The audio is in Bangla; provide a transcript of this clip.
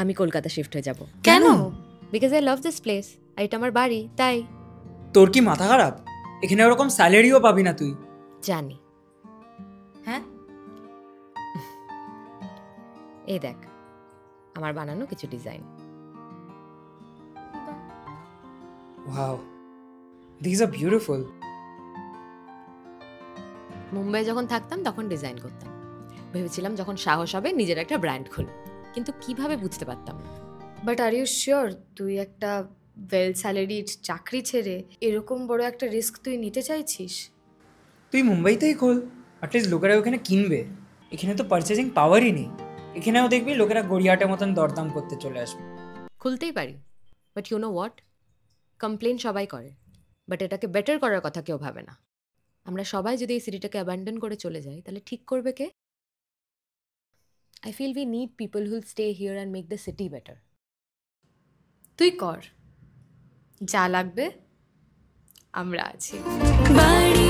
আমি কলকাতা শিফট হয়ে যাব। কেন? Because I love this place, আর এটা আমার বাড়ি, তাই। তোর কি মাথা খারাপ? এখানে ওরকম স্যালারিও পাবি না তুই। জানি। হ্যাঁ, এই দেখ আমার বানানো কিছু design. Wow, this are beautiful. Mumbai যখন থাকতাম তখন ডিজাইন করতাম, ভেবেছিলাম যখন সাহস হবে নিজের একটা ব্র্যান্ড খুলব, কিন্তু কিভাবে বুঝতে পারতাম না। বাট আর ইউ শিওর তুই একটা ওয়েল স্যালারিড চাকরি ছেড়ে এরকম বড় একটা রিস্ক তুই নিতে চাইছিস? তুই মুম্বাইতেই খোল, অ্যাটলিস্ট লোকেরা ওখানে কিনবে। এখানে তো পারচেজিং পাওয়ারই নেই। এখানেও দেখবি লোকেরা গড়িয়াহাটের মতন দরদাম করতে চলে আসবে। খুলতেই পারি, but you know what, complain সবাই করে, বাট এটাকে বেটার করার কথা কেউ ভাবে না। আমরা সবাই যদি এই সিটিটাকে অ্যাবান্ডন করে চলে যাই তাহলে ঠিক করবে কে? I feel we need people who'll stay here and make the city better. তুই কর, যা লাগবে আমরা আছি। বাড়ি